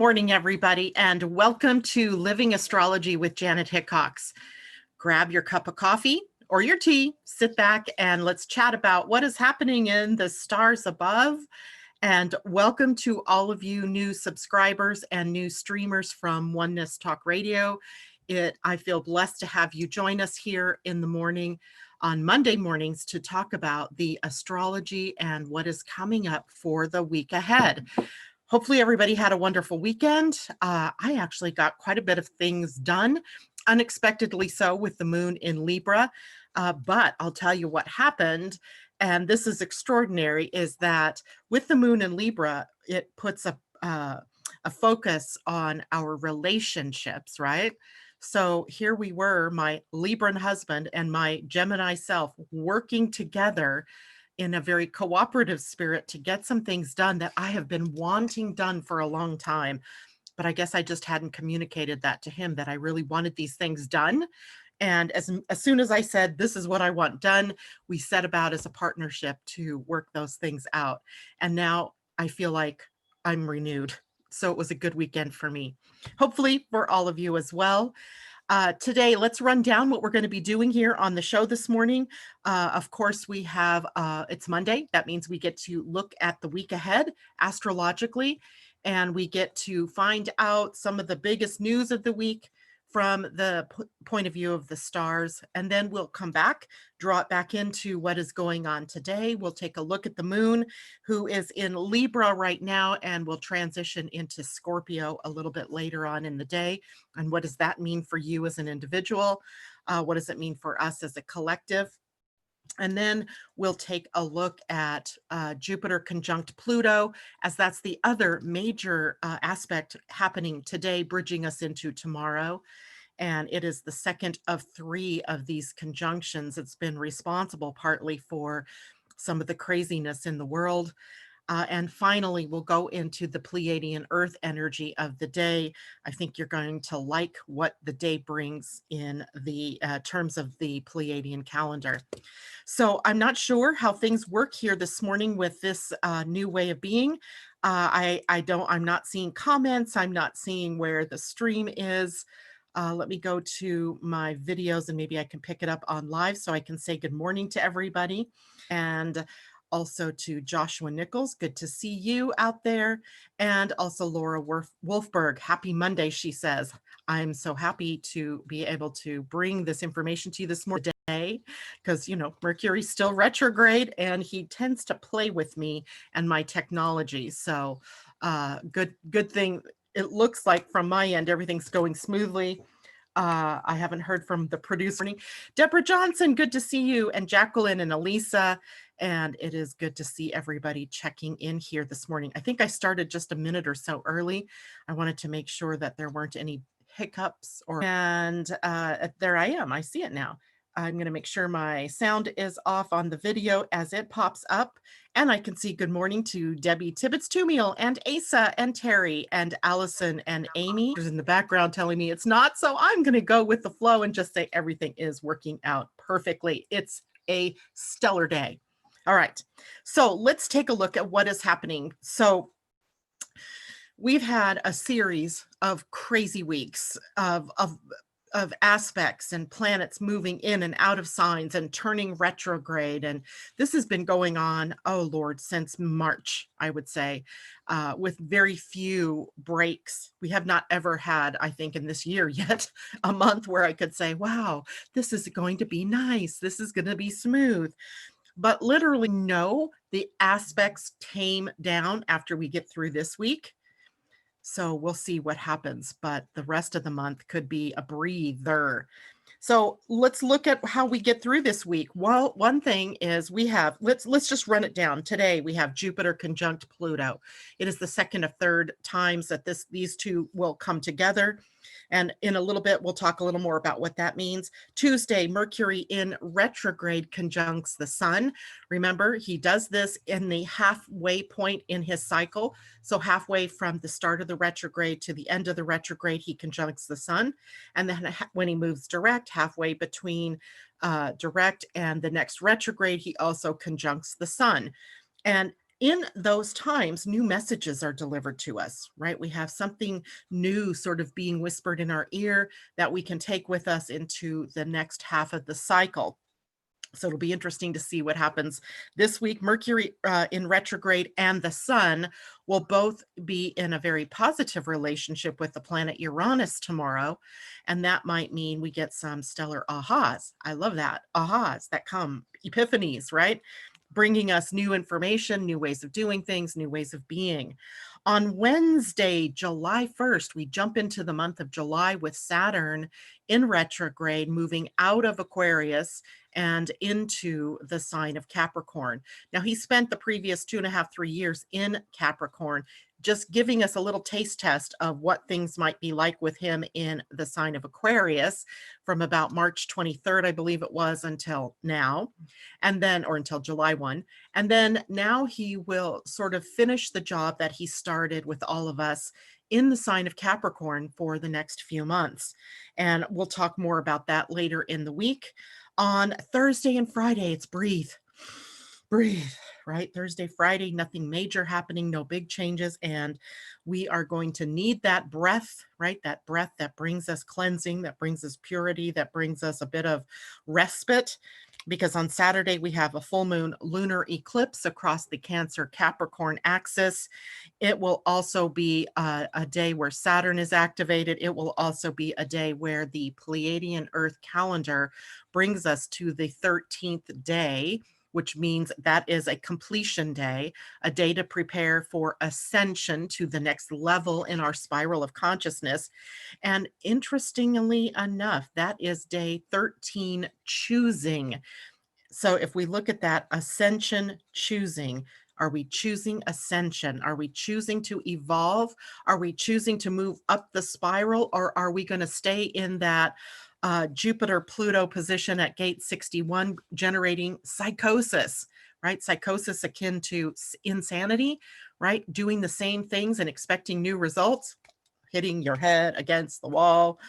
Morning, everybody, and welcome to Living Astrology with Janet Hickox. Grab your cup of coffee or your tea, sit back, and let's chat about what is happening in the stars above. And welcome to all of you new subscribers and new streamers from Oneness Talk Radio. I feel blessed to have you join us here in the morning on Monday mornings to talk about the astrology and what is coming up for the week ahead. Hopefully everybody had a wonderful weekend. I actually got quite a bit of things done, unexpectedly so, with the moon in Libra. But I'll tell you what happened, and this is extraordinary, is that with the moon in Libra, it puts a focus on our relationships, right? So here we were, my Libran husband and my Gemini self, working together in a very cooperative spirit to get some things done that I have been wanting done for a long time. But I guess I just hadn't communicated that to him, that I really wanted these things done. And as soon as I said, this is what I want done, we set about as a partnership to work those things out. And now I feel like I'm renewed. So it was a good weekend for me. Hopefully for all of you as well. Today, let's run down what we're going to be doing here on the show this morning. Of course, we have, it's Monday. That means we get to look at the week ahead astrologically, and we get to find out some of the biggest news of the week from the point of view of the stars. And then we'll come back, draw it back into what is going on today. We'll take a look at the moon, who is in Libra right now, and we'll transition into Scorpio a little bit later on in the day. And what does that mean for you as an individual? What does it mean for us as a collective? And then we'll take a look at Jupiter conjunct Pluto, as that's the other major aspect happening today, bridging us into tomorrow. And it is the second of 3 of these conjunctions. It's been responsible partly for some of the craziness in the world. And finally, we'll go into the Pleiadian-Earth energy of the day. I think you're going to like what the day brings in the terms of the Pleiadian calendar. So I'm not sure how things work here this morning with this new way of being. I'm not seeing comments. I'm not seeing where the stream is. Let me go to my videos and maybe I can pick it up on live so I can say good morning to everybody. And also to Joshua Nichols, good to see you out there. And also Laura Wolfberg, happy Monday, she says. I'm so happy to be able to bring this information to you this morning because, you know, Mercury's still retrograde and he tends to play with me and my technology. So good thing. It looks like from my end, everything's going smoothly. I haven't heard from the producer. Deborah Johnson, good to see you, and Jacqueline and Elisa. And it is good to see everybody checking in here this morning. I think I started just a minute or so early. I wanted to make sure that there weren't any hiccups and there I am. I see it now. I'm going to make sure my sound is off on the video as it pops up. And I can see good morning to Debbie Tibbetts-Tumiel and Asa and Terry and Allison and Amy. There's in the background telling me it's not. So I'm going to go with the flow and just say everything is working out perfectly. It's a stellar day. All right. So let's take a look at what is happening. So we've had a series of crazy weeks of aspects and planets moving in and out of signs and turning retrograde. And this has been going on, oh Lord, since March, I would say, with very few breaks. We have not ever had, I think in this year yet, a month where I could say, wow, this is going to be nice. This is going to be smooth. But literally, no, the aspects tame down after we get through this week. So we'll see what happens, but the rest of the month could be a breather. So let's look at how we get through this week. Well, one thing is we have, let's just run it down. Today we have Jupiter conjunct Pluto. It is the second of 3rd times that these two will come together. And in a little bit, we'll talk a little more about what that means. Tuesday, Mercury in retrograde conjuncts the Sun. Remember, he does this in the halfway point in his cycle. So halfway from the start of the retrograde to the end of the retrograde, he conjuncts the Sun. And then when he moves direct, halfway between direct and the next retrograde, he also conjuncts the Sun. And In those times, new messages are delivered to us, right? We have something new sort of being whispered in our ear that we can take with us into the next half of the cycle. So it'll be interesting to see what happens this week. Mercury in retrograde and the sun will both be in a very positive relationship with the planet Uranus tomorrow. And that might mean we get some stellar ahas. I love that. Ahas that come, epiphanies, right? Bringing us new information, new ways of doing things, new ways of being. On Wednesday, July 1st, we jump into the month of July with Saturn in retrograde, moving out of Aquarius and into the sign of Capricorn. Now, he spent the previous 2.5, 3 years in Capricorn, just giving us a little taste test of what things might be like with him in the sign of Aquarius from about March 23rd, I believe it was, until now, and then, or until July 1. And then now he will sort of finish the job that he started with all of us in the sign of Capricorn for the next few months. And we'll talk more about that later in the week. On Thursday and Friday, it's breathe, right? Thursday, Friday, nothing major happening, no big changes. And we are going to need that breath, right? That breath that brings us cleansing, that brings us purity, that brings us a bit of respite. Because on Saturday, we have a full moon lunar eclipse across the Cancer Capricorn axis. It will also be a day where Saturn is activated. It will also be a day where the Pleiadian-Earth calendar brings us to the 13th day, which means that is a completion day, a day to prepare for ascension to the next level in our spiral of consciousness. And interestingly enough, that is day 13, choosing. So if we look at that, ascension, choosing, are we choosing ascension? Are we choosing to evolve? Are we choosing to move up the spiral? Or are we going to stay in that Jupiter-Pluto position at gate 61, generating psychosis, right? Psychosis akin to insanity, right? Doing the same things and expecting new results, hitting your head against the wall.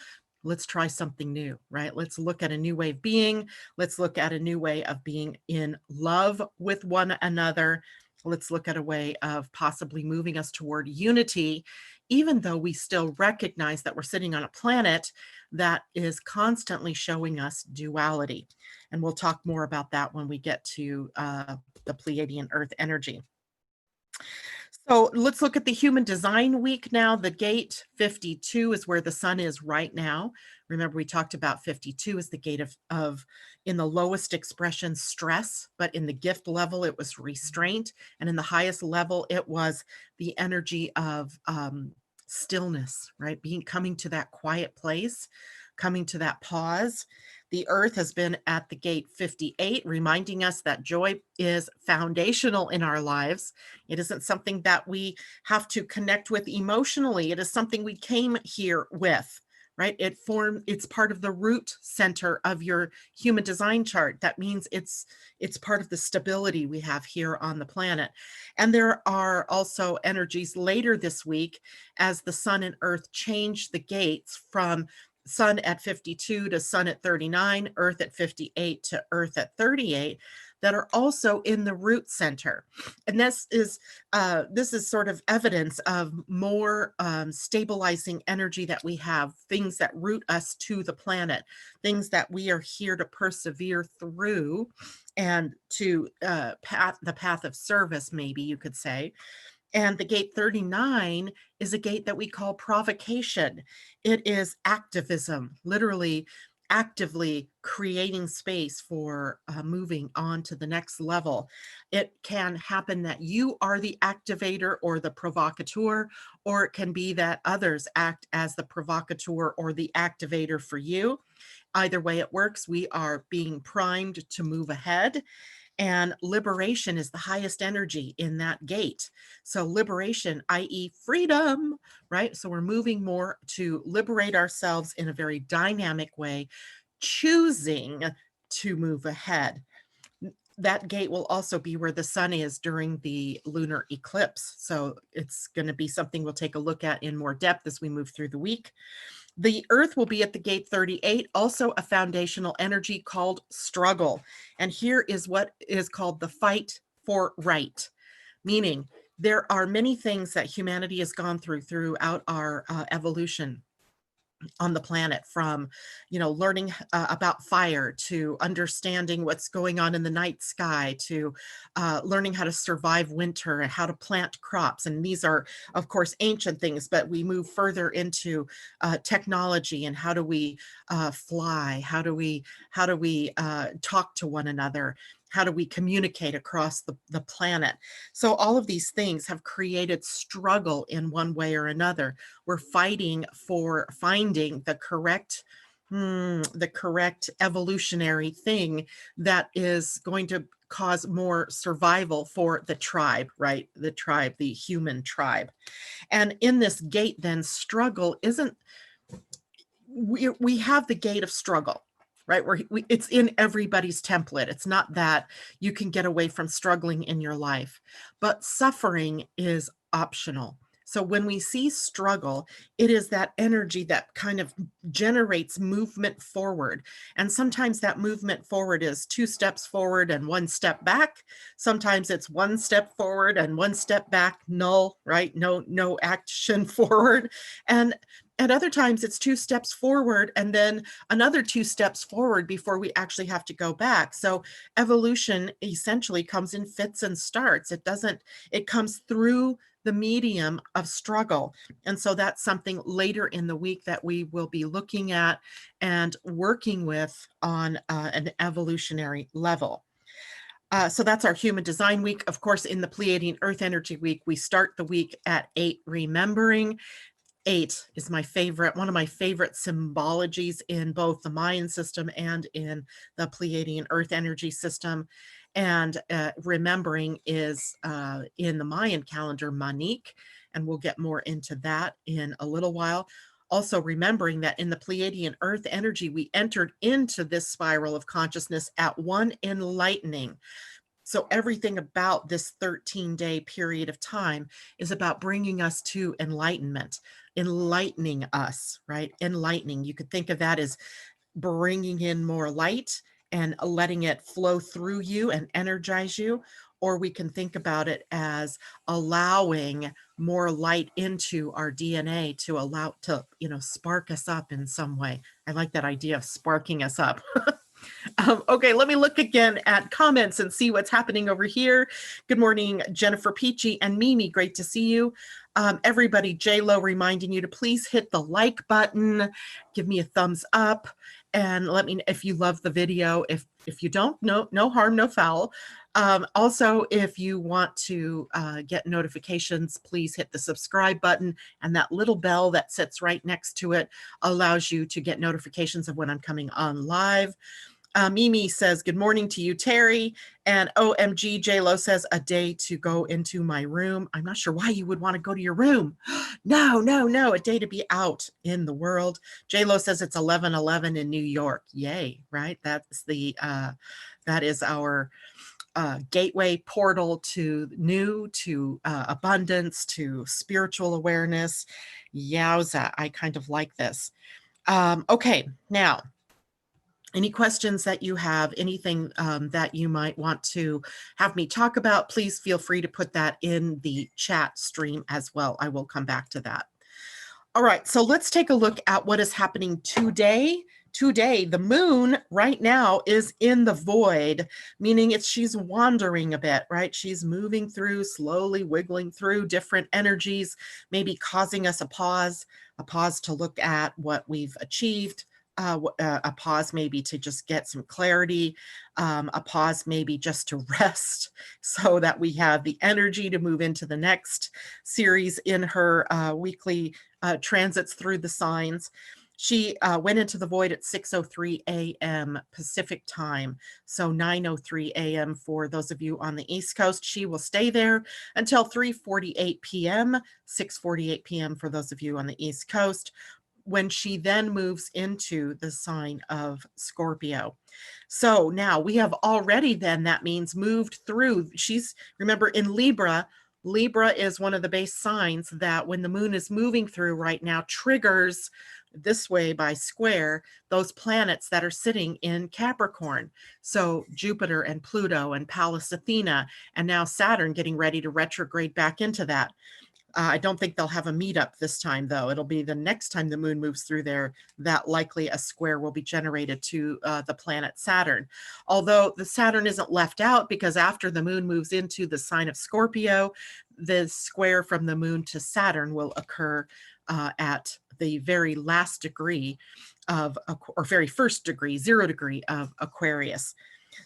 Let's try something new, right? Let's look at a new way of being. Let's look at a new way of being in love with one another. Let's look at a way of possibly moving us toward unity, even though we still recognize that we're sitting on a planet that is constantly showing us duality. And we'll talk more about that when we get to the Pleiadian-Earth energy. So let's look at the human design week now. The gate 52 is where the sun is right now. Remember, we talked about 52 is the gate of in the lowest expression, stress, but in the gift level, it was restraint. And in the highest level, it was the energy of stillness, right? Coming to that quiet place, coming to that pause. The earth has been at the gate 58, reminding us that joy is foundational in our lives. It isn't something that we have to connect with emotionally. It is something we came here with, right? It's part of the root center of your human design chart. That means it's part of the stability we have here on the planet. And there are also energies later this week as the sun and earth change the gates from sun at 52 to sun at 39, earth at 58 to earth at 38, that are also in the root center. And this is sort of evidence of more stabilizing energy that we have, things that root us to the planet, things that we are here to persevere through and to the path of service, maybe you could say. And the gate 39 is a gate that we call provocation. It is activism, literally actively creating space for moving on to the next level. It can happen that you are the activator or the provocateur, or it can be that others act as the provocateur or the activator for you. Either way it works, we are being primed to move ahead. And liberation is the highest energy in that gate. So liberation, i.e. freedom, right? So we're moving more to liberate ourselves in a very dynamic way, choosing to move ahead. That gate will also be where the sun is during the lunar eclipse. So it's going to be something we'll take a look at in more depth as we move through the week. The earth will be at the gate 38, also a foundational energy called struggle. And here is what is called the fight for right. meaning there are many things that humanity has gone through throughout our evolution on the planet, from learning about fire, to understanding what's going on in the night sky, to learning how to survive winter and how to plant crops. And these are, of course, ancient things, but we move further into technology and how do we fly, how do we talk to one another, how do we communicate across the planet. So all of these things have created struggle in one way or another. We're fighting for finding the correct evolutionary thing that is going to cause more survival for the tribe, right? The tribe, the human tribe. And in this gate, then, struggle isn't, we have the gate of struggle, right? It's in everybody's template. It's not that you can get away from struggling in your life, but suffering is optional. So when we see struggle, it is that energy that kind of generates movement forward. And sometimes that movement forward is 2 steps forward and 1 step back. Sometimes it's 1 step forward and 1 step back, null, right? No action forward. And at other times it's 2 steps forward and then another 2 steps forward before we actually have to go back. So evolution essentially comes in fits and starts. It comes through the medium of struggle. And so that's something later in the week that we will be looking at and working with on an evolutionary level. So that's our human design week. Of course, in the Pleiadian-Earth energy week, we start the week at 8, remembering. 8 is my favorite, one of my favorite symbologies in both the Mayan system and in the Pleiadian-Earth energy system. And remembering is in the Mayan calendar, Manik, and we'll get more into that in a little while. Also remembering that in the Pleiadian-Earth energy, we entered into this spiral of consciousness at 1 enlightening. So everything about this 13-day period of time is about bringing us to enlightenment, enlightening us, right? Enlightening. You could think of that as bringing in more light and letting it flow through you and energize you. Or we can think about it as allowing more light into our DNA to allow to, spark us up in some way. I like that idea of sparking us up. Okay, let me look again at comments and see what's happening over here. Good morning, Jennifer Peachy and Mimi. Great to see you. Everybody, J-Lo reminding you to please hit the like button, give me a thumbs up, and let me know if you love the video. If you don't, no harm, no foul. Also, if you want to get notifications, please hit the subscribe button, and that little bell that sits right next to it allows you to get notifications of when I'm coming on live. Mimi says, good morning to you, Terry. And OMG, J-Lo says, a day to go into my room. I'm not sure why you would want to go to your room. No, a day to be out in the world. J-Lo says it's 11:11 in New York. Yay, right? That is our gateway portal to new, to abundance, to spiritual awareness. Yowza, I kind of like this. Okay, now, any questions that you have, anything that you might want to have me talk about, please feel free to put that in the chat stream as well. I will come back to that. All right, so let's take a look at what is happening today. Today, the moon right now is in the void, meaning she's wandering a bit, right? She's moving through, slowly wiggling through different energies, maybe causing us a pause to look at what we've achieved, a pause maybe to just get some clarity, a pause maybe just to rest so that we have the energy to move into the next series in her weekly transits through the signs. She went into the void at 6:03 a.m. Pacific time, so 9:03 a.m. for those of you on the East Coast. She will stay there until 3:48 p.m., 6:48 p.m. for those of you on the East Coast, when she then moves into the sign of Scorpio. So now we have already then, that means, moved through. Remember, in Libra is one of the base signs that when the moon is moving through right now triggers this way by square those planets that are sitting in Capricorn. So Jupiter and Pluto and Pallas Athena, and now Saturn getting ready to retrograde back into that. I don't think they'll have a meetup this time, though. It'll be the next time the moon moves through there that likely a square will be generated to the planet Saturn. Although the Saturn isn't left out, because after the moon moves into the sign of Scorpio, the square from the moon to Saturn will occur at the very last degree of, or very first degree, 0 degree of Aquarius.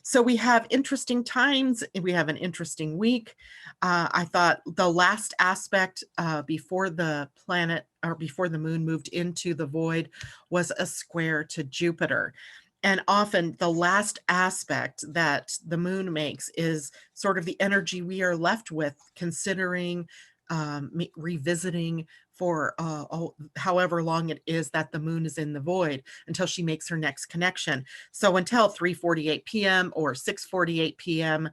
So we have interesting times. We have an interesting week. I thought the last aspect before the planet or before the moon moved into the void was a square to Jupiter. And often the last aspect that the moon makes is sort of the energy we are left with, considering, revisiting for however long it is that the moon is in the void until she makes her next connection. So until 3:48 p.m. or 6:48 p.m.,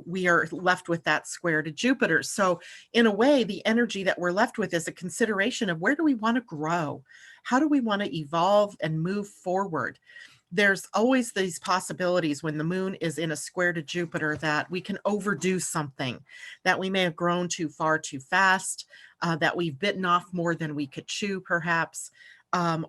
we are left with that square to Jupiter. So in a way, the energy that we're left with is a consideration of where do we want to grow? How do we want to evolve and move forward? There's always these possibilities when the moon is in a square to Jupiter that we can overdo something, that we may have grown too far too fast, that we've bitten off more than we could chew, perhaps,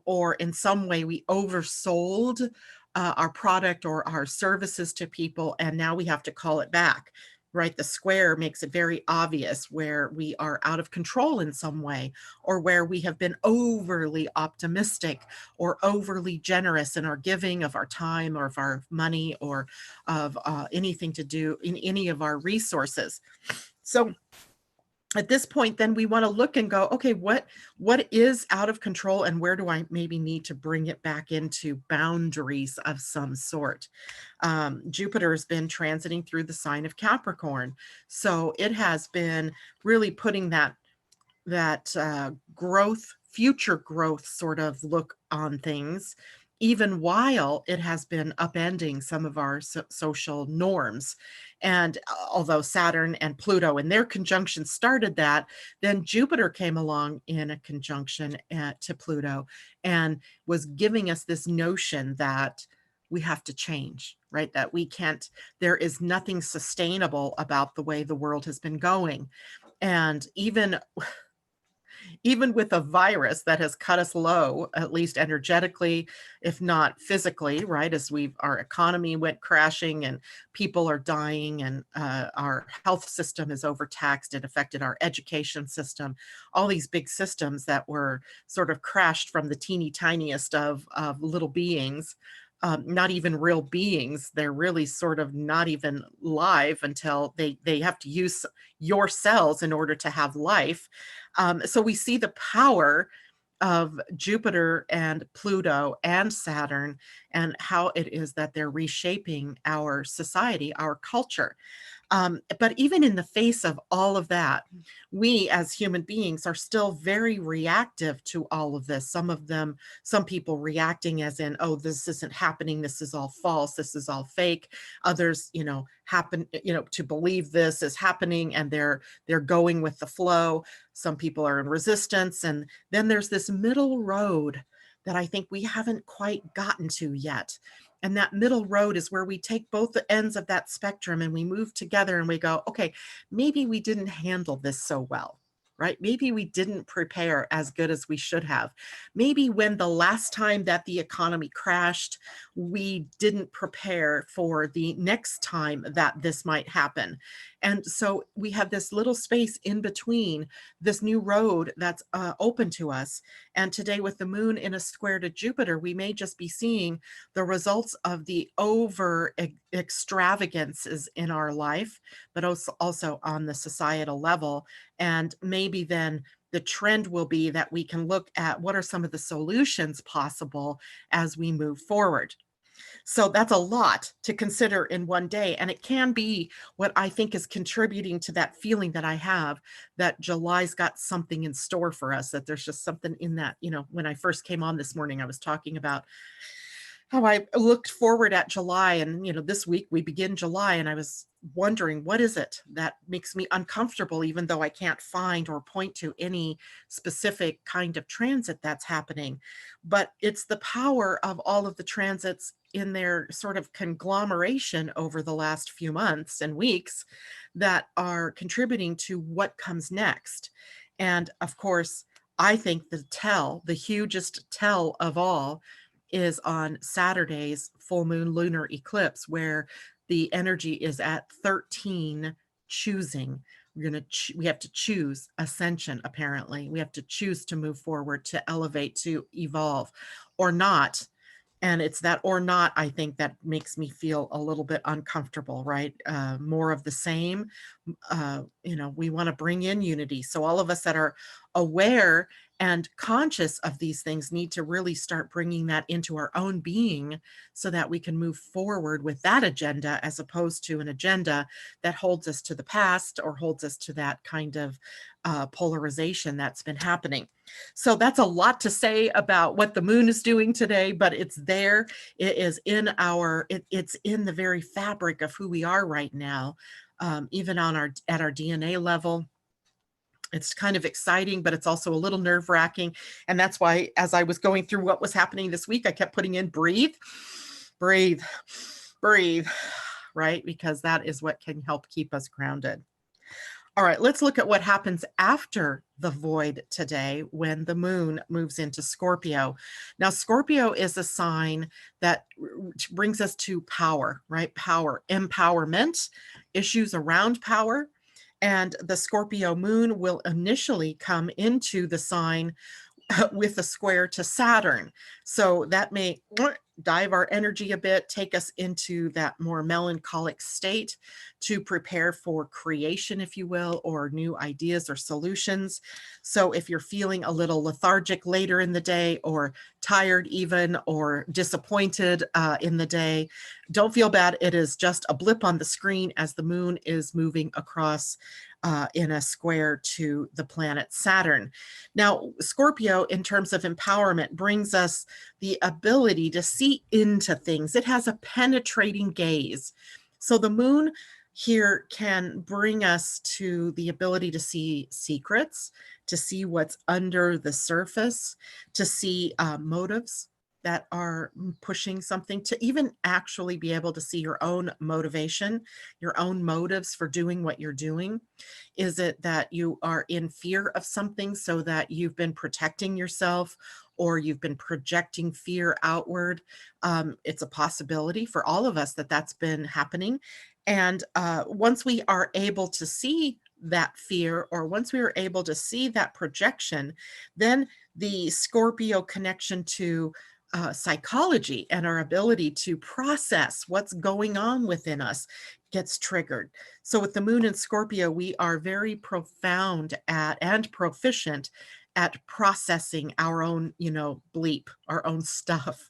or in some way we oversold our product or our services to people, and now we have to call it back. Right? The square makes it very obvious where we are out of control in some way, or where we have been overly optimistic or overly generous in our giving of our time or of our money or of anything to do in any of our resources. So at this point, then we want to look and go, okay, what is out of control, and where do I maybe need to bring it back into boundaries of some sort? Jupiter has been transiting through the sign of Capricorn, so it has been really putting that growth, future growth sort of look on things, even while it has been upending some of our social norms. And although Saturn and Pluto in their conjunction started that, then Jupiter came along in a conjunction to Pluto and was giving us this notion that we have to change, right? That we can't, there is nothing sustainable about the way the world has been going. And even with a virus that has cut us low, at least energetically, if not physically, right? As our economy went crashing and people are dying and our health system is overtaxed. It affected our education system, all these big systems that were sort of crashed from the teeny tiniest of little beings. Not even real beings. They're really sort of not even live until they have to use your cells in order to have life. So we see the power of Jupiter and Pluto and Saturn and how it is that they're reshaping our society, our culture. But even in the face of all of that, we as human beings are still very reactive to all of this. Some people reacting as in, oh, this isn't happening. This is all false. This is all fake. Others, to believe this is happening and they're going with the flow. Some people are in resistance. And then there's this middle road that I think we haven't quite gotten to yet. And that middle road is where we take both the ends of that spectrum and we move together and we go, okay, maybe we didn't handle this so well, right? Maybe we didn't prepare as good as we should have. Maybe when the last time that the economy crashed, we didn't prepare for the next time that this might happen. And so we have this little space in between, this new road that's open to us. And today with the moon in a square to Jupiter, we may just be seeing the results of the over extravagances in our life, but also on the societal level. And maybe then the trend will be that we can look at what are some of the solutions possible as we move forward. So that's a lot to consider in one day. And it can be what I think is contributing to that feeling that I have that July's got something in store for us, that there's just something in that, when I first came on this morning, I was talking about how I looked forward at July, and this week we begin July, and I was wondering, what is it that makes me uncomfortable, even though I can't find or point to any specific kind of transit that's happening. But it's the power of all of the transits in their sort of conglomeration over the last few months and weeks that are contributing to what comes next. And of course, I think the hugest tell of all is on Saturday's full moon lunar eclipse, where the energy is at 13 choosing. We have to choose ascension. Apparently we have to choose to move forward, to elevate, to evolve, or not. And it's that or not, I think, that makes me feel a little bit uncomfortable, right? More of the same. We want to bring in unity. So all of us that are aware and conscious of these things need to really start bringing that into our own being so that we can move forward with that agenda, as opposed to an agenda that holds us to the past or holds us to that kind of polarization that's been happening. So that's a lot to say about what the moon is doing today, but it's there. It is in it's in the very fabric of who we are right now, even at our DNA level. It's kind of exciting, but it's also a little nerve-wracking. And that's why, as I was going through what was happening this week, I kept putting in breathe, breathe, breathe, right? Because that is what can help keep us grounded. All right, let's look at what happens after the void today when the moon moves into Scorpio. Now, Scorpio is a sign that brings us to power, right? Power, empowerment, issues around power. And the Scorpio moon will initially come into the sign with a square to Saturn. So that may dive our energy a bit, take us into that more melancholic state to prepare for creation, if you will, or new ideas or solutions. So if you're feeling a little lethargic later in the day, or tired even, or disappointed in the day, don't feel bad. It is just a blip on the screen as the moon is moving across in a square to the planet Saturn. Now, Scorpio, in terms of empowerment, brings us the ability to see into things. It has a penetrating gaze. So the moon here can bring us to the ability to see secrets, to see what's under the surface, to see motives that are pushing something, to even actually be able to see your own motivation, your own motives for doing what you're doing. Is it that you are in fear of something so that you've been protecting yourself, or you've been projecting fear outward? It's a possibility for all of us that that's been happening. And once we are able to see that fear, or once we are able to see that projection, then the Scorpio connection to psychology and our ability to process what's going on within us gets triggered. So with the moon in Scorpio, we are very profound at and proficient at processing our own, bleep, our own stuff,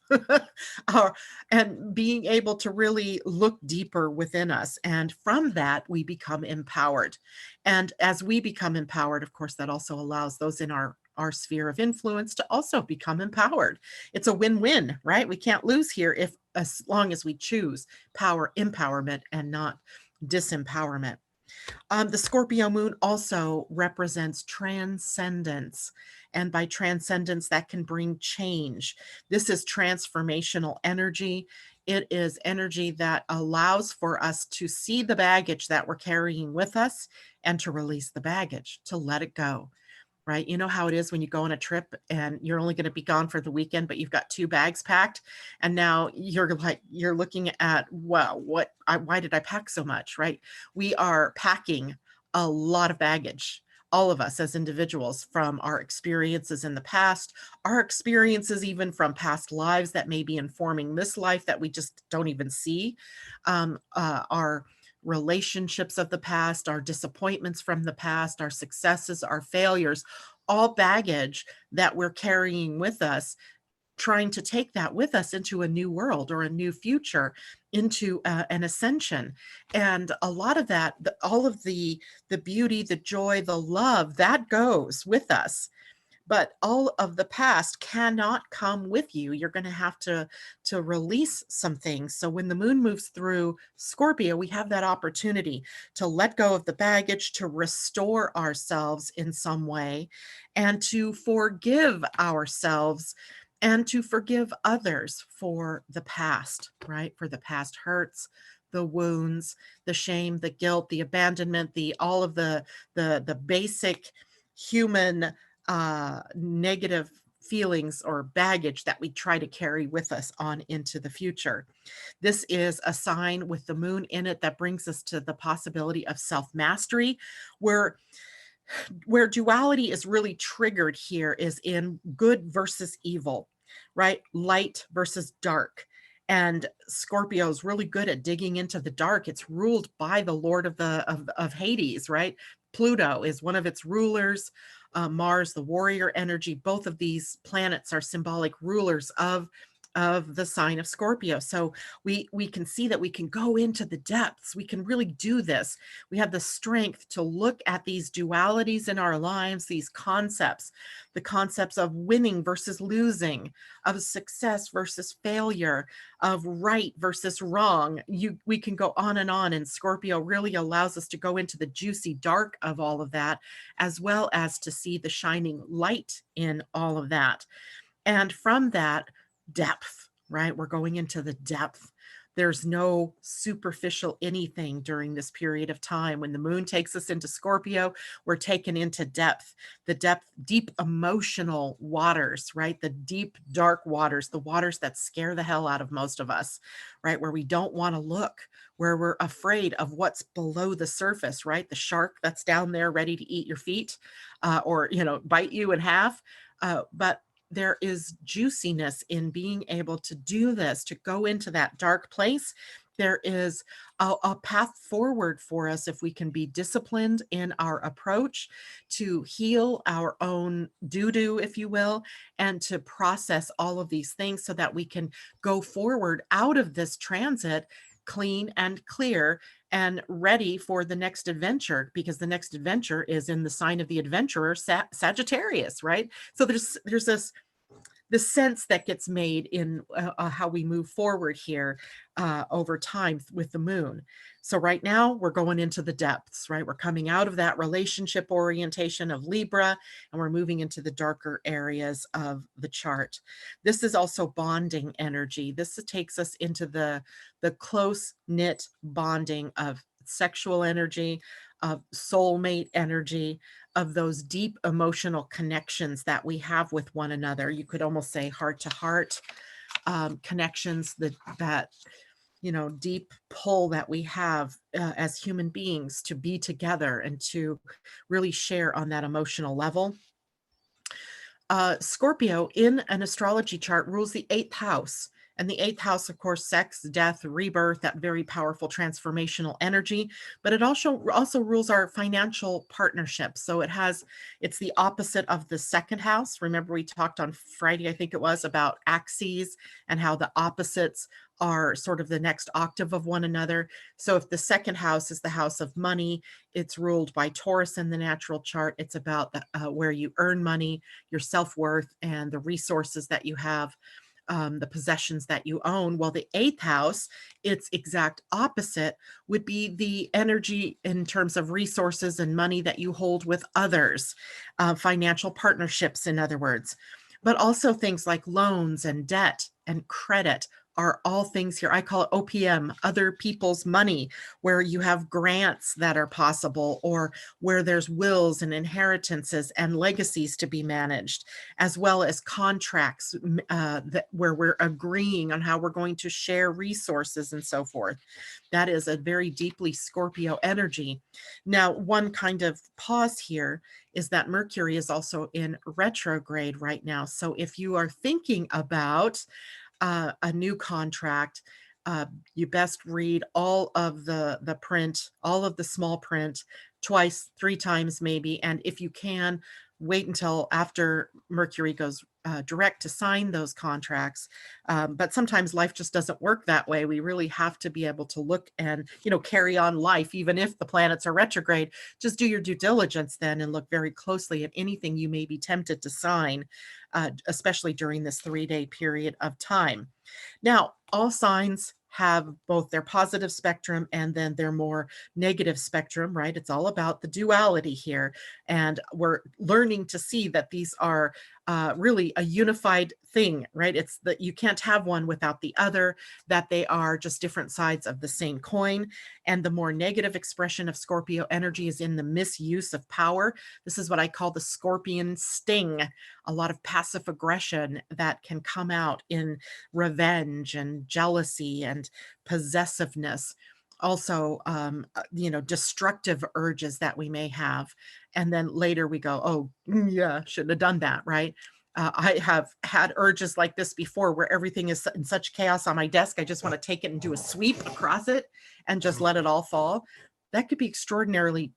and being able to really look deeper within us. And from that, we become empowered. And as we become empowered, of course, that also allows those in our sphere of influence to also become empowered. It's a win-win, right? We can't lose here as long as we choose empowerment and not disempowerment. The Scorpio moon also represents transcendence. And by transcendence, that can bring change. This is transformational energy. It is energy that allows for us to see the baggage that we're carrying with us and to release the baggage, to let it go. Right? You know how it is when you go on a trip and you're only going to be gone for the weekend, but you've got 2 bags packed. And now you're looking at, wow, why did I pack so much? Right? We are packing a lot of baggage, all of us as individuals, from our experiences in the past, our experiences even from past lives that may be informing this life that we just don't even see, our relationships of the past, our disappointments from the past, our successes, our failures, all baggage that we're carrying with us, trying to take that with us into a new world or a new future, into an ascension. And a lot of that, all of the beauty, the joy, the love that goes with us. but all of the past cannot come with you. You're going to have to release some things. So when the moon moves through Scorpio, we have that opportunity to let go of the baggage, to restore ourselves in some way, and to forgive ourselves and to forgive others for the past, right? For the past hurts, the wounds, the shame, the guilt, the abandonment, the all of the basic human negative feelings or baggage that we try to carry with us on into the future. This is a sign with the moon in it that brings us to the possibility of self-mastery, where duality is really triggered here is in good versus evil, right? Light versus dark. And Scorpio is really good at digging into the dark. It's ruled by the Lord of of Hades, right? Pluto is one of its rulers. Mars, the warrior energy. Both of these planets are symbolic rulers of the sign of Scorpio. So we can see that we can go into the depths. We can really do this. We have the strength to look at these dualities in our lives, these concepts, the concepts of winning versus losing, of success versus failure, of right versus wrong. We can go on, and Scorpio really allows us to go into the juicy dark of all of that, as well as to see the shining light in all of that. And from that, depth, right? We're going into the depth. There's no superficial anything during this period of time. When the moon takes us into Scorpio, we're taken into depth, the depth, deep emotional waters, right? The deep, dark waters, the waters that scare the hell out of most of us, right? Where we don't want to look, where we're afraid of what's below the surface, right? The shark that's down there ready to eat your feet or, bite you in half. But there is juiciness in being able to do this, to go into that dark place. There is a path forward for us if we can be disciplined in our approach to heal our own doo-doo, if you will, and to process all of these things so that we can go forward out of this transit clean and clear and ready for the next adventure, because the next adventure is in the sign of the adventurer, Sagittarius, right? So there's this sense that gets made in how we move forward here over time with the moon. So right now we're going into the depths, right? We're coming out of that relationship orientation of Libra, and we're moving into the darker areas of the chart. This is also bonding energy. This takes us into the close knit bonding of sexual energy, of soulmate energy, of those deep emotional connections that we have with one another. You could almost say heart to heart connections, that deep pull that we have as human beings to be together and to really share on that emotional level. Scorpio in an astrology chart rules the eighth house. And the eighth house, of course, sex, death, rebirth, that very powerful transformational energy. But it also rules our financial partnerships. So it's the opposite of the second house. Remember, we talked on Friday, I think it was, about axes and how the opposites are sort of the next octave of one another. So if the second house is the house of money, it's ruled by Taurus in the natural chart. It's about where you earn money, your self-worth, and the resources that you have, the possessions that you own. Well, the eighth house, its exact opposite, would be the energy in terms of resources and money that you hold with others, financial partnerships, in other words. But also things like loans and debt and credit are all things here. I call it OPM, other people's money, where you have grants that are possible, or where there's wills and inheritances and legacies to be managed, as well as contracts where we're agreeing on how we're going to share resources and so forth. That is a very deeply Scorpio energy. Now, one kind of pause here is that Mercury is also in retrograde right now. So if you are thinking about a new contract, you best read all of the print, all of the small print, twice, three times maybe. And if you can, wait until after Mercury goes direct to sign those contracts. But sometimes life just doesn't work that way. We really have to be able to look and, carry on life, even if the planets are retrograde. Just do your due diligence then and look very closely at anything you may be tempted to sign, especially during this 3-day period of time. Now, all signs have both their positive spectrum and then their more negative spectrum, right? It's all about the duality here. And we're learning to see that these are really a unified thing, right? It's that you can't have one without the other, that they are just different sides of the same coin. And the more negative expression of Scorpio energy is in the misuse of power. This is what I call the Scorpion sting, a lot of passive aggression that can come out in revenge and jealousy and possessiveness. Also, destructive urges that we may have. And then later we go, oh, yeah, shouldn't have done that, right? I have had urges like this before where everything is in such chaos on my desk. I just want to take it and do a sweep across it and just let it all fall. That could be extraordinarily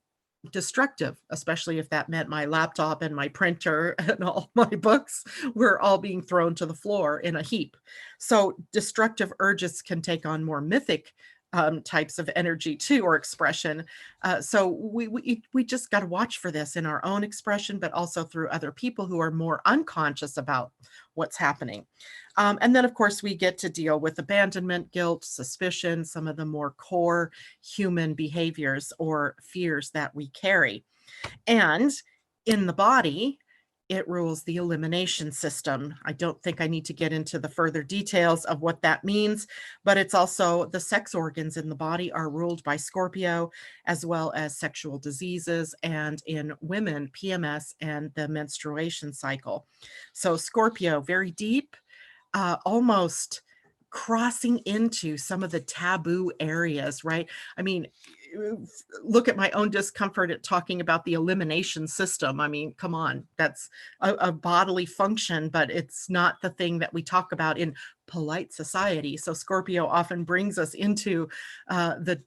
destructive, especially if that meant my laptop and my printer and all my books were all being thrown to the floor in a heap. So destructive urges can take on more mythic types of energy too, or expression. So we just got to watch for this in our own expression, but also through other people who are more unconscious about what's happening. And then, of course, we get to deal with abandonment, guilt, suspicion, some of the more core human behaviors or fears that we carry. And in the body, it rules the elimination system. I don't think I need to get into the further details of what that means, but it's also the sex organs in the body are ruled by Scorpio, as well as sexual diseases, and in women, PMS and the menstruation cycle. So Scorpio, very deep, almost crossing into some of the taboo areas, right? I mean, look at my own discomfort at talking about the elimination system. I mean, come on, that's a bodily function, but it's not the thing that we talk about in polite society. So Scorpio often brings us into the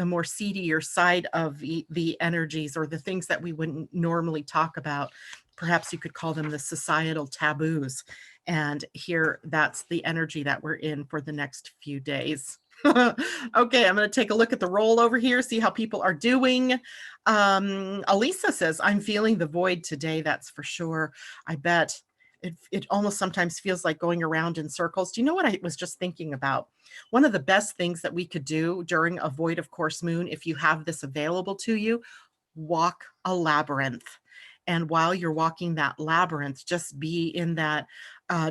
more seedier side of the energies, or the things that we wouldn't normally talk about. Perhaps you could call them the societal taboos. And here, that's the energy that we're in for the next few days. Okay, I'm going to take a look at the roll over here, see how people are doing. Elisa says, I'm feeling the void today, that's for sure. I bet it almost sometimes feels like going around in circles. Do you know what I was just thinking about? One of the best things that we could do during a void of course moon, if you have this available to you, walk a labyrinth. And while you're walking that labyrinth, just be in that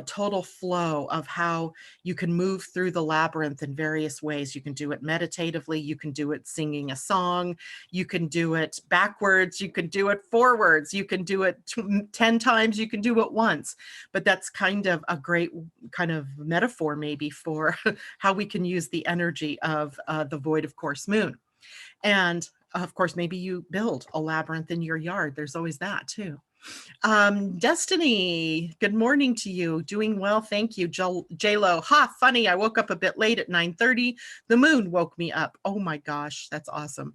total flow of how you can move through the labyrinth in various ways. You can do it meditatively. You can do it singing a song. You can do it backwards. You can do it forwards. You can do it 10 times. You can do it once. But that's kind of a great kind of metaphor maybe for how we can use the energy of the void of course moon. And of course, maybe you build a labyrinth in your yard. There's always that too. Destiny, good morning to you. Doing well, thank you. J-Lo, ha, funny. I woke up a bit late at 9:30. The moon woke me up. Oh my gosh, that's awesome.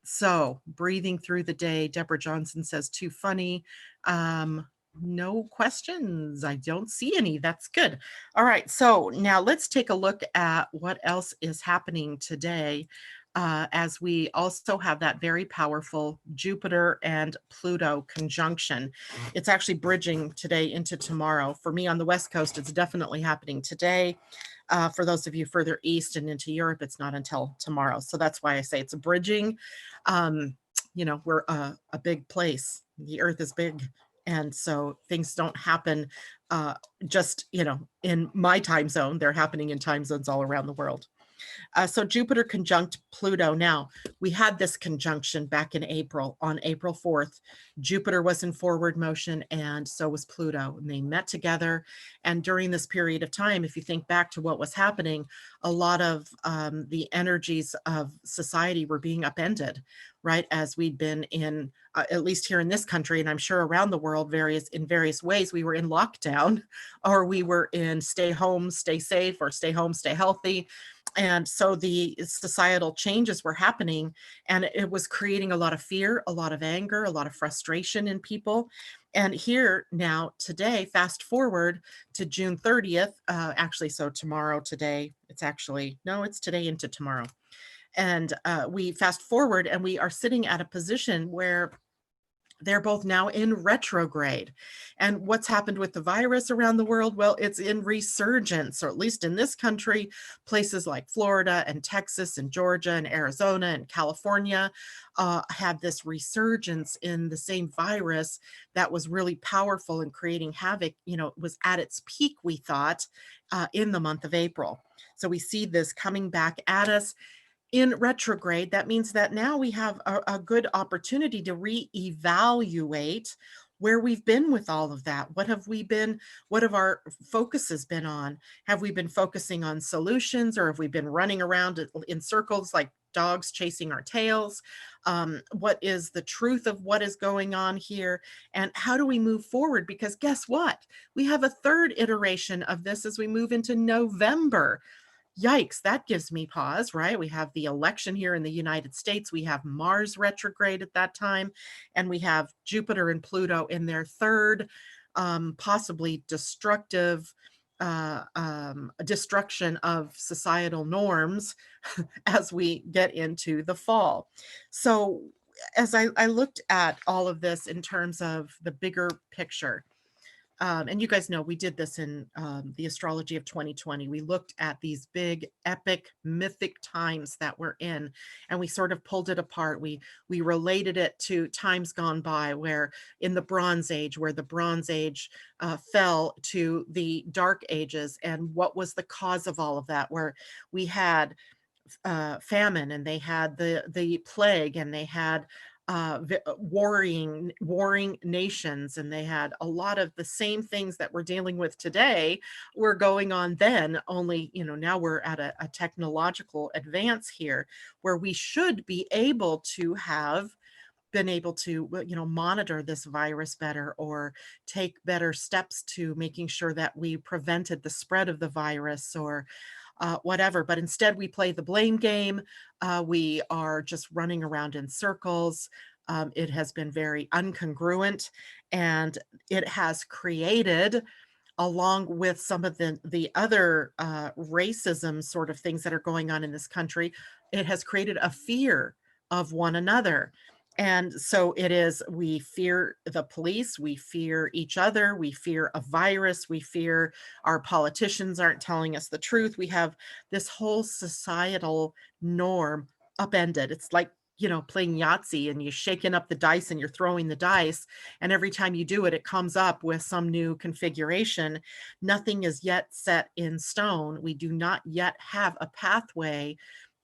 So breathing through the day. Deborah Johnson says, too funny. No questions. I don't see any. That's good. All right. So now let's take a look at what else is happening today. As we also have that very powerful Jupiter and Pluto conjunction. It's actually bridging today into tomorrow. For me on the West Coast, it's definitely happening today. For those of you further east and into Europe, it's not until tomorrow. So that's why I say it's a bridging. We're a big place. The Earth is big. And so things don't happen just, in my time zone. They're happening in time zones all around the world. So Jupiter conjunct Pluto. Now, we had this conjunction back in April. On April 4th, Jupiter was in forward motion and so was Pluto. And they met together. And during this period of time, if you think back to what was happening, a lot of the energies of society were being upended, right? As we'd been in, at least here in this country, and I'm sure around the world, in various ways, we were in lockdown, or we were in stay home, stay safe, or stay home, stay healthy. And so the societal changes were happening, and it was creating a lot of fear, a lot of anger, a lot of frustration in people. And here now, today, fast forward to June 30th, actually, so tomorrow, today, it's actually, no, it's today into tomorrow. And we fast forward and we are sitting at a position where they're both now in retrograde. And what's happened with the virus around the world? Well, it's in resurgence, or at least in this country, places like Florida and Texas and Georgia and Arizona and California had this resurgence in the same virus that was really powerful in creating havoc. You know, it was at its peak, we thought, in the month of April. So we see this coming back at us in retrograde. That means that now we have a good opportunity to reevaluate where we've been with all of that. What have we been, what have our focuses been on? Have we been focusing on solutions, or have we been running around in circles like dogs chasing our tails? What is the truth of what is going on here? And how do we move forward? Because guess what? We have a third iteration of this as we move into November. Yikes, that gives me pause, right? We have the election here in the United States. We have Mars retrograde at that time, and we have Jupiter and Pluto in their third, possibly destructive destruction of societal norms as we get into the fall. So as I looked at all of this in terms of the bigger picture, and you guys know we did this in the astrology of 2020. We looked at these big, epic, mythic times that we're in, and we sort of pulled it apart. We related it to times gone by, where in the Bronze Age, where the Bronze Age fell to the Dark Ages, and what was the cause of all of that, where we had famine, and they had the plague, and they had warring nations, and they had a lot of the same things that we're dealing with today were going on then. Only, you know, now we're at a technological advance here, where we should be able to have been able to, you know, monitor this virus better, or take better steps to making sure that we prevented the spread of the virus, or whatever. But instead, we play the blame game. We are just running around in circles. It has been very incongruent, and it has created, along with some of the other racism sort of things that are going on in this country, it has created a fear of one another. And so it is, we fear the police, we fear each other, we fear a virus, we fear our politicians aren't telling us the truth. We have this whole societal norm upended. It's like, you know, playing Yahtzee, and you're shaking up the dice and you're throwing the dice. And every time you do it, it comes up with some new configuration. Nothing is yet set in stone. We do not yet have a pathway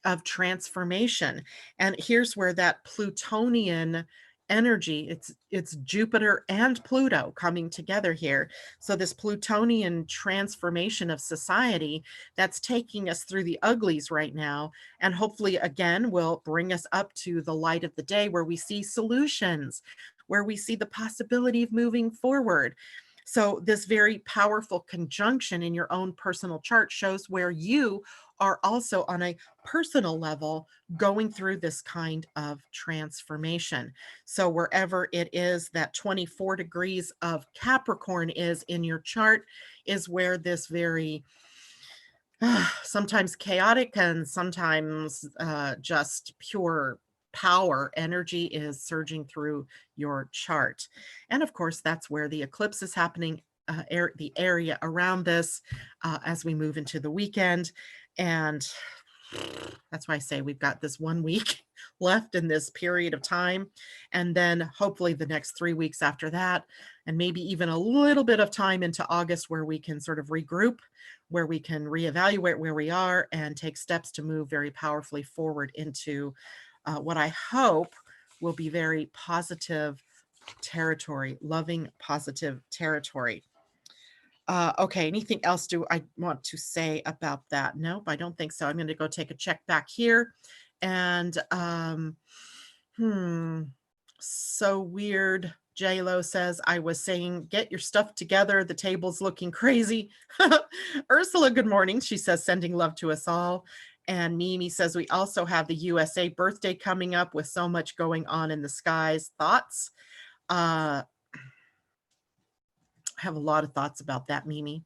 of transformation. And here's where that Plutonian energy, it's Jupiter and Pluto coming together here. So this Plutonian transformation of society that's taking us through the uglies right now, and hopefully again will bring us up to the light of the day, where we see solutions, where we see the possibility of moving forward. So this very powerful conjunction in your own personal chart shows where you are also on a personal level going through this kind of transformation. So wherever it is that 24 degrees of Capricorn is in your chart is where this very sometimes chaotic and sometimes just pure power energy is surging through your chart. And of course, that's where the eclipse is happening, the area around this, as we move into the weekend. And that's why I say we've got this 1 week left in this period of time. And then hopefully the next 3 weeks after that, and maybe even a little bit of time into August, where we can sort of regroup, where we can reevaluate where we are and take steps to move very powerfully forward into what I hope will be very positive territory, loving, positive territory. Okay, anything else do I want to say about that? Nope, I don't think so. I'm going to go take a check back here. And so weird. J-Lo says, I was saying, get your stuff together. The table's looking crazy. Ursula, good morning. She says, sending love to us all. And Mimi says, we also have the USA birthday coming up with so much going on in the skies. Thoughts? I have a lot of thoughts about that, Mimi.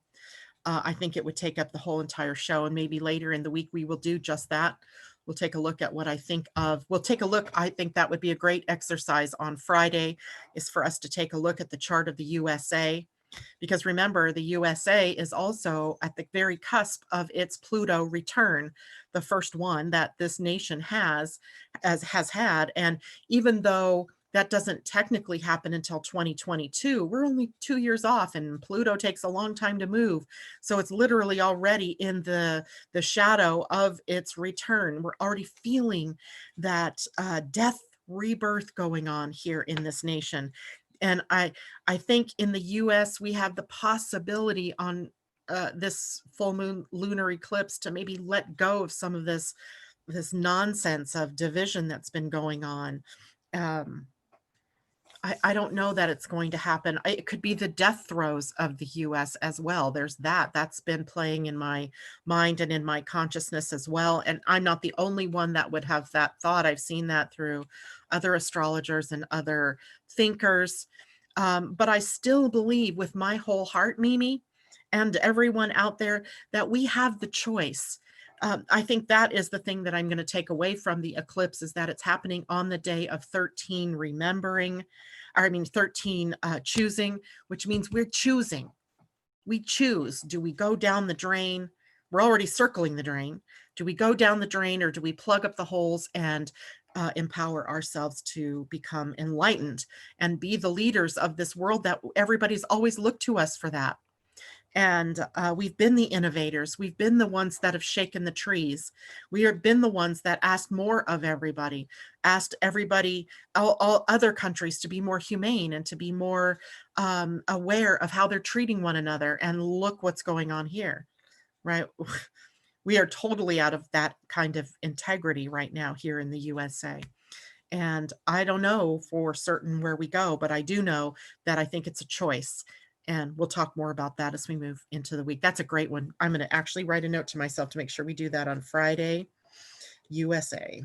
I think it would take up the whole entire show, and maybe later in the week we will do just that. We'll take a look at what I think of. We'll take a look. I think that would be a great exercise on Friday, is for us to take a look at the chart of the USA. Because remember, the USA is also at the very cusp of its Pluto return, the first one that this nation has had. And even though that doesn't technically happen until 2022, we're only 2 years off, and Pluto takes a long time to move. So it's literally already in the shadow of its return. We're already feeling that death rebirth going on here in this nation. And I think in the US, we have the possibility on this full moon lunar eclipse to maybe let go of some of this nonsense of division that's been going on. I don't know that it's going to happen. It could be the death throes of the US as well. There's that. That's been playing in my mind and in my consciousness as well. And I'm not the only one that would have that thought. I've seen that through other astrologers and other thinkers. But I still believe with my whole heart, Mimi, and everyone out there, that we have the choice. I think that is the thing that I'm going to take away from the eclipse, is that it's happening on the day of 13 remembering, or I mean 13 choosing, which means we're choosing. We choose. Do we go down the drain? We're already circling the drain. Do we go down the drain, or do we plug up the holes and empower ourselves to become enlightened and be the leaders of this world that everybody's always looked to us for that? And we've been the innovators. We've been the ones that have shaken the trees. We have been the ones that asked more of everybody, asked everybody, all other countries, to be more humane and to be more aware of how they're treating one another. And look what's going on here, right? We are totally out of that kind of integrity right now here in the USA. And I don't know for certain where we go, but I do know that I think it's a choice. And we'll talk more about that as we move into the week. That's a great one. I'm going to actually write a note to myself to make sure we do that on Friday, USA.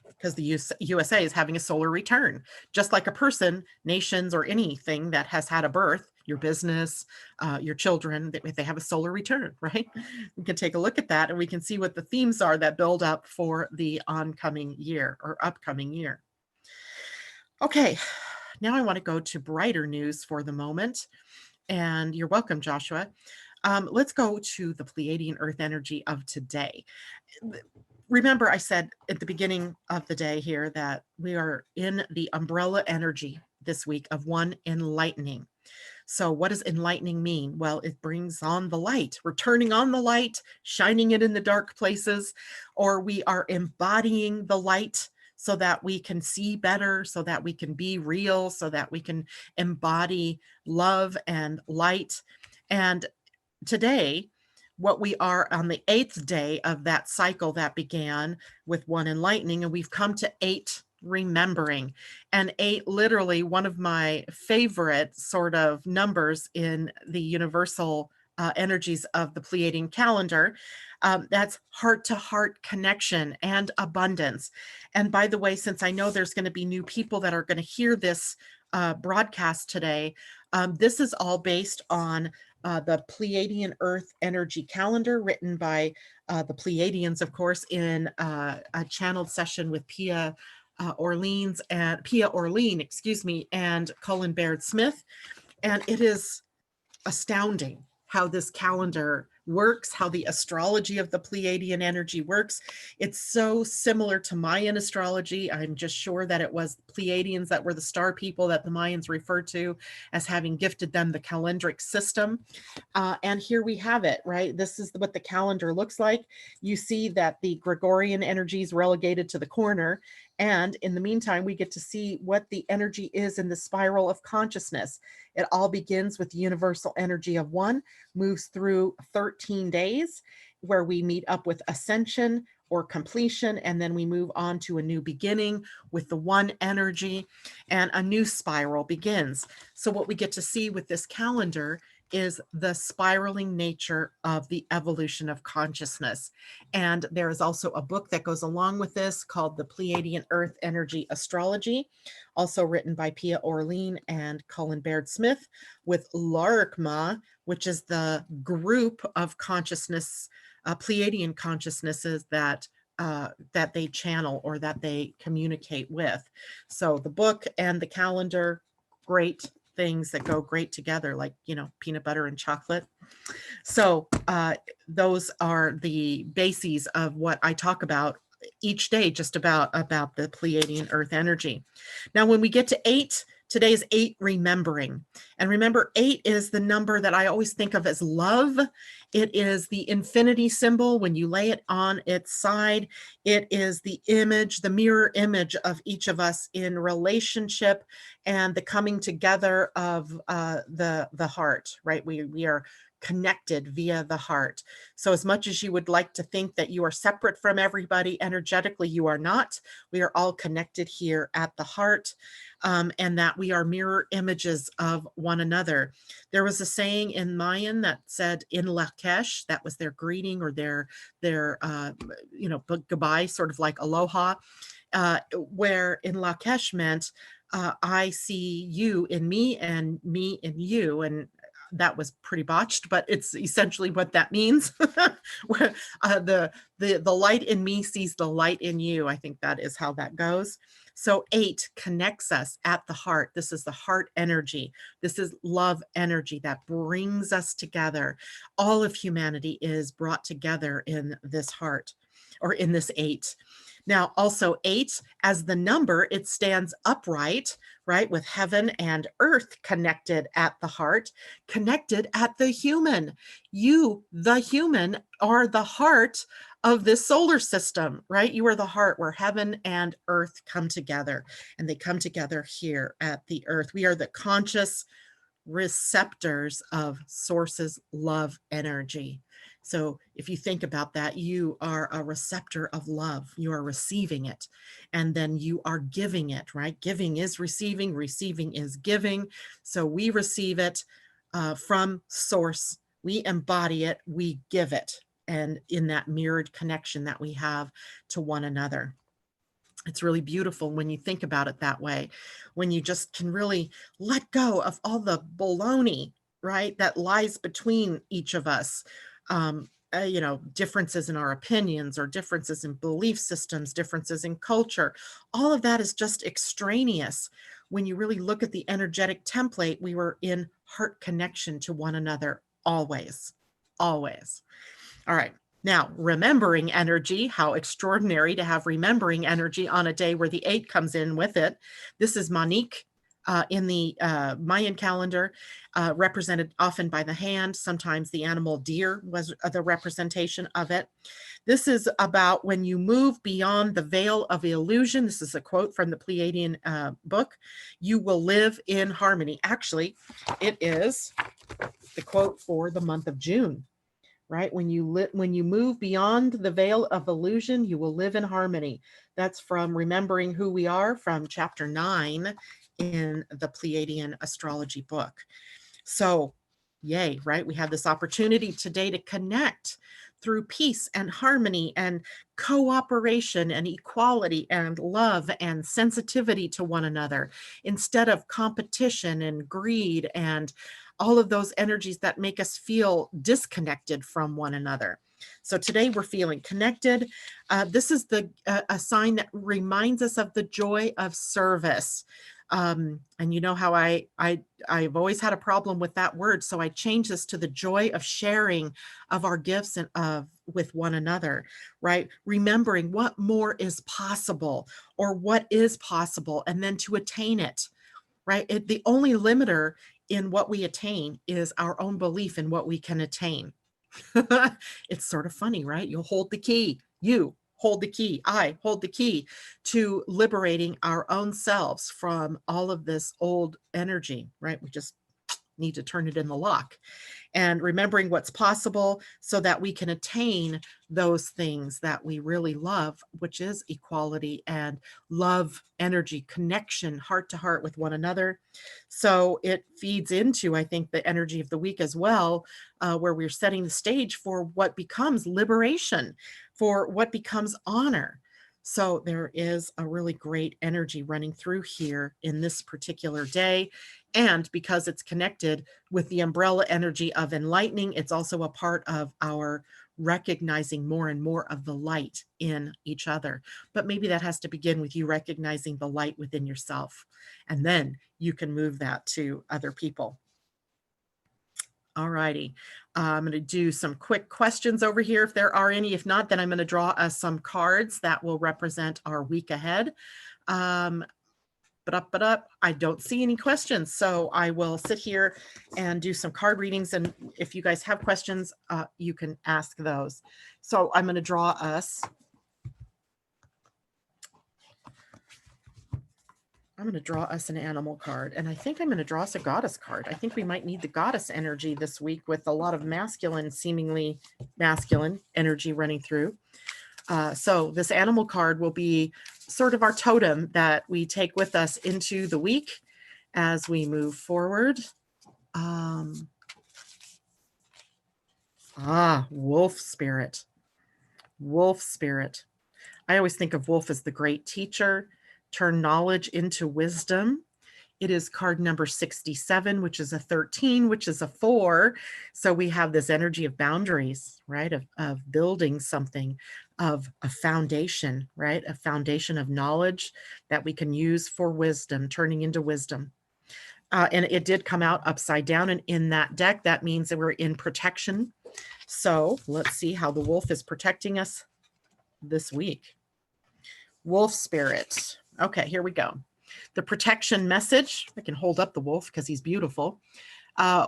Because the USA is having a solar return, just like a person, nations, or anything that has had a birth, your business, your children, they have a solar return, right? We can take a look at that, and we can see what the themes are that build up for the oncoming year or upcoming year. Okay. Now I want to go to brighter news for the moment. And you're welcome, Joshua. Let's go to the Pleiadian-Earth energy of today. Remember, I said at the beginning of the day here that we are in the umbrella energy this week of one enlightening. So what does enlightening mean? Well, it brings on the light. We're turning on the light, shining it in the dark places, or we are embodying the light so that we can see better, so that we can be real, so that we can embody love and light. And today, what we are on the 8th day of that cycle that began with one enlightening, and we've come to 8 remembering. And 8, literally one of my favorite sort of numbers in the universal energies of the Pleiadian calendar. That's heart-to-heart connection and abundance. And by the way, since I know there's going to be new people that are going to hear this broadcast today, this is all based on the Pleiadian-Earth energy calendar, written by the Pleiadians, of course, in a channeled session with Pia Orlean, and Colin Baird Smith. And it is astounding how this calendar works, how the astrology of the Pleiadian energy works. It's so similar to Mayan astrology. I'm just sure that it was Pleiadians that were the star people that the Mayans referred to as having gifted them the calendric system. And here we have it, right? This is what the calendar looks like. You see that the Gregorian energy is relegated to the corner. And in the meantime, we get to see what the energy is in the spiral of consciousness. It all begins with the universal energy of one, moves through 13 days, where we meet up with ascension or completion, and then we move on to a new beginning with the one energy, and a new spiral begins. So what we get to see with this calendar is the spiraling nature of the evolution of consciousness. And there is also a book that goes along with this called The Pleiadian-Earth Energy Astrology, also written by Pia Orlean and Colin Baird Smith, with Larkma, which is the group of consciousness, Pleiadian consciousnesses that they channel or that they communicate with. So the book and the calendar, great things that go great together, like, you know, peanut butter and chocolate. So those are the bases of what I talk about each day, just about the Pleiadian Earth energy. Now, when we get to 8, today is 8 remembering. And remember, 8 is the number that I always think of as love. It is the infinity symbol. When you lay it on its side, it is the image, the mirror image of each of us in relationship and the coming together of the heart, right? We are connected via the heart. So as much as you would like to think that you are separate from everybody energetically, you are not. We are all connected here at the heart, and that we are mirror images of one another. There was a saying in Mayan that said in Lakesh, that was their greeting or their goodbye, sort of like aloha, where in Lakesh meant I see you in me and me in you. And that was pretty botched, but it's essentially what that means. Where, the light in me sees the light in you. I think that is how that goes. So 8 connects us at the heart. This is the heart energy. This is love energy that brings us together. All of humanity is brought together in this heart, or in this 8. Now, also 8 as the number, it stands upright, right? With heaven and earth connected at the heart, connected at the human. You, the human, are the heart of this solar system, right? You are the heart where heaven and earth come together, and they come together here at the earth. We are the conscious receptors of source's love energy. So if you think about that, you are a receptor of love. You are receiving it, and then you are giving it, right? Giving is receiving, receiving is giving. So we receive it from source. We embody it, we give it, and in that mirrored connection that we have to one another. It's really beautiful when you think about it that way, when you just can really let go of all the baloney, right, that lies between each of us. Differences in our opinions, or differences in belief systems, differences in culture. All of that is just extraneous. When you really look at the energetic template, we were in heart connection to one another always, always. All right. Now, remembering energy, how extraordinary to have remembering energy on a day where the 8 comes in with it. This is Monique in the Mayan calendar, represented often by the hand. Sometimes the animal deer was the representation of it. This is about when you move beyond the veil of illusion. This is a quote from the Pleiadian book. You will live in harmony. Actually, it is the quote for the month of June. Right? When you move beyond the veil of illusion, you will live in harmony. That's from Remembering Who We Are, from chapter 9 in the Pleiadian astrology book. So yay, right? We have this opportunity today to connect through peace and harmony and cooperation and equality and love and sensitivity to one another, instead of competition and greed and all of those energies that make us feel disconnected from one another. So today we're feeling connected. This is a sign that reminds us of the joy of service. And you know how I've always had a problem with that word. So I changed this to the joy of sharing of our gifts and with one another, right? Remembering what more is possible, or what is possible, and then to attain it, right? The only limiter in what we attain is our own belief in what we can attain. It's sort of funny, right? You'll hold the key. You hold the key. I hold the key to liberating our own selves from all of this old energy, right? We just need to turn it in the lock. And remembering what's possible so that we can attain those things that we really love, which is equality and love, energy, connection, heart to heart with one another. So it feeds into, I think, the energy of the week as well, where we're setting the stage for what becomes liberation, for what becomes honor. So there is a really great energy running through here in this particular day. And because it's connected with the umbrella energy of enlightening, it's also a part of our recognizing more and more of the light in each other. But maybe that has to begin with you recognizing the light within yourself. And then you can move that to other people. All righty. I'm going to do some quick questions over here if there are any. If not, then I'm going to draw us some cards that will represent our week ahead. But I don't see any questions. So I will sit here and do some card readings. And if you guys have questions, you can ask those. So I'm going to draw us. I'm going to draw us an animal card, and I think I'm going to draw us a goddess card. I think we might need the goddess energy this week with a lot of masculine, seemingly masculine energy running through. So this animal card will be sort of our totem that we take with us into the week as we move forward. Wolf spirit. Wolf spirit. I always think of wolf as the great teacher. Turn knowledge into wisdom. It is card number 67, which is a 13, which is a 4. So we have this energy of boundaries, right? Of building something, of a foundation, right? A foundation of knowledge that we can use for wisdom, turning into wisdom. And it did come out upside down. And in that deck, that means that we're in protection. So let's see how the wolf is protecting us this week. Wolf spirit. Okay, here we go. The protection message. I can hold up the wolf because he's beautiful.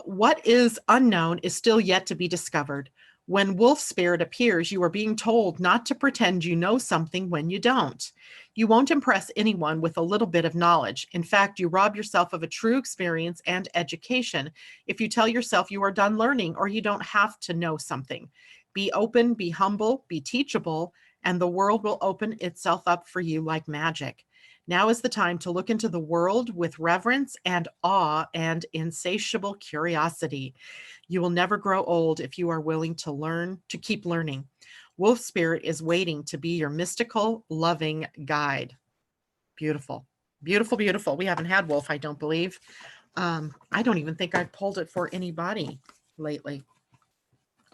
What is unknown is still yet to be discovered. When wolf spirit appears, you are being told not to pretend you know something when you don't. You won't impress anyone with a little bit of knowledge. In fact, you rob yourself of a true experience and education if you tell yourself you are done learning or you don't have to know something. Be open, be humble, be teachable, and the world will open itself up for you like magic. Now is the time to look into the world with reverence and awe and insatiable curiosity. You will never grow old if you are willing to learn, to keep learning. Wolf spirit is waiting to be your mystical, loving guide. Beautiful, beautiful, beautiful. We haven't had wolf, I don't believe. I don't even think I've pulled it for anybody lately,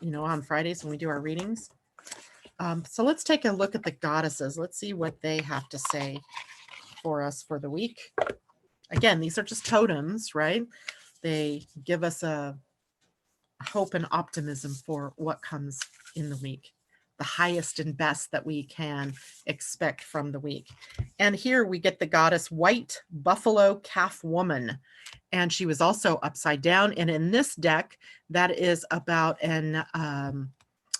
on Fridays when we do our readings. So let's take a look at the goddesses. Let's see what they have to say for us for the week. Again, these are just totems, right? They give us a hope and optimism for what comes in the week, the highest and best that we can expect from the week. And here we get the goddess White Buffalo Calf Woman. And she was also upside down. And in this deck, that is about an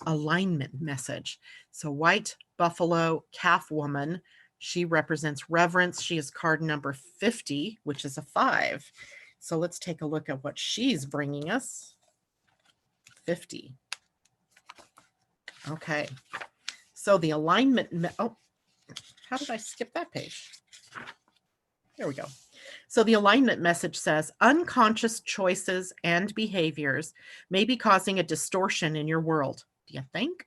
alignment message. So White Buffalo Calf Woman, she represents reverence. She is card number 50, which is a 5. So let's take a look at what she's bringing us. 50. Okay. So the alignment, how did I skip that page? There we go. So the alignment message says, unconscious choices and behaviors may be causing a distortion in your world. Do you think?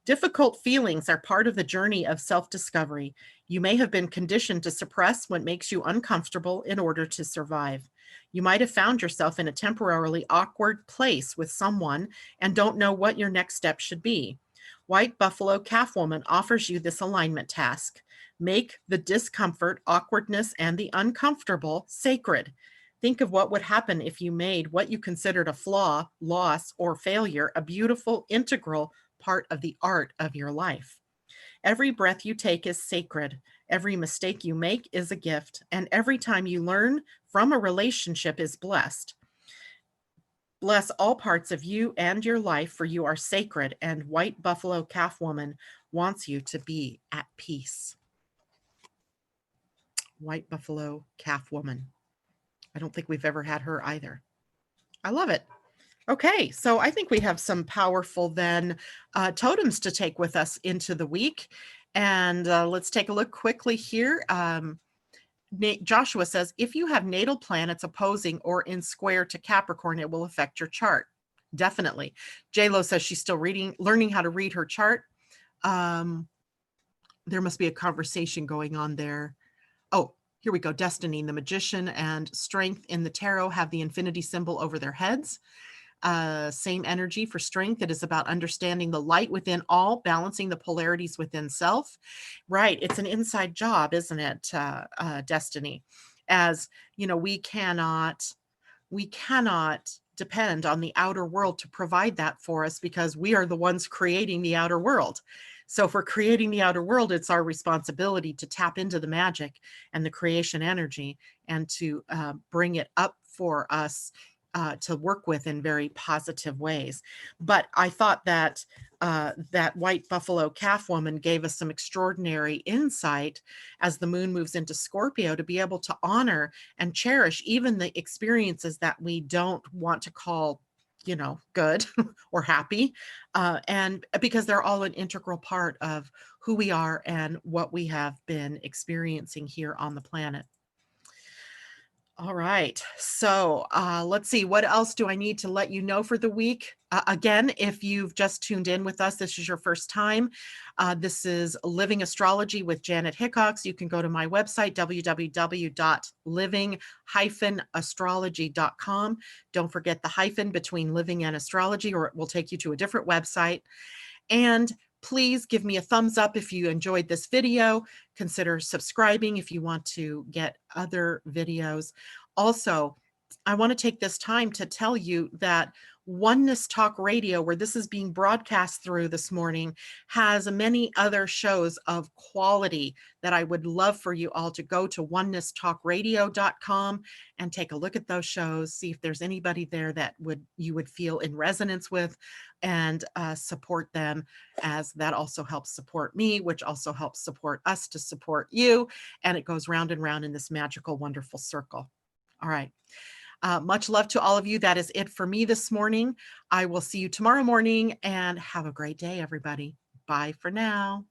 Difficult feelings are part of the journey of self-discovery. You may have been conditioned to suppress what makes you uncomfortable in order to survive. You might have found yourself in a temporarily awkward place with someone and don't know what your next step should be. White Buffalo Calf Woman offers you this alignment task. Make the discomfort, awkwardness, and the uncomfortable sacred. Think of what would happen if you made what you considered a flaw, loss, or failure a beautiful, integral part of the art of your life. Every breath you take is sacred. Every mistake you make is a gift. And every time you learn from a relationship is blessed. Bless all parts of you and your life, for you are sacred, and White Buffalo Calf Woman wants you to be at peace. White Buffalo Calf Woman. I don't think we've ever had her either. I love it. Okay, so I think we have some powerful then totems to take with us into the week. And let's take a look quickly here. Joshua says, if you have natal planets opposing or in square to Capricorn, it will affect your chart. Definitely. J-Lo says she's still learning how to read her chart. There must be a conversation going on there. Oh, here we go. Destiny, the Magician, and Strength in the Tarot have the infinity symbol over their heads. Same energy for Strength. It is about understanding the light within all, balancing the polarities within self. Right. It's an inside job, isn't it, Destiny? As you know, we cannot depend on the outer world to provide that for us, because we are the ones creating the outer world. So if we're creating the outer world, it's our responsibility to tap into the magic and the creation energy and to bring it up for us to work with in very positive ways. But I thought that that white buffalo calf woman gave us some extraordinary insight as the moon moves into Scorpio, to be able to honor and cherish even the experiences that we don't want to call, you know, good or happy, and because they're all an integral part of who we are and what we have been experiencing here on the planet. All right. So let's see. What else do I need to let you know for the week? Again, if you've just tuned in with us, this is your first time. This is Living Astrology with Janet Hickox. You can go to my website, www.living-astrology.com. Don't forget the hyphen between living and astrology, or it will take you to a different website. And please give me a thumbs up if you enjoyed this video. Consider subscribing if you want to get other videos. Also, I want to take this time to tell you that Oneness Talk Radio, where this is being broadcast through this morning, has many other shows of quality that I would love for you all to go to onenesstalkradio.com and take a look at those shows, see if there's anybody there that you would feel in resonance with, and support them, as that also helps support me, which also helps support us to support you. And it goes round and round in this magical, wonderful circle. All right. Much love to all of you. That is it for me this morning. I will see you tomorrow morning, and have a great day, everybody. Bye for now.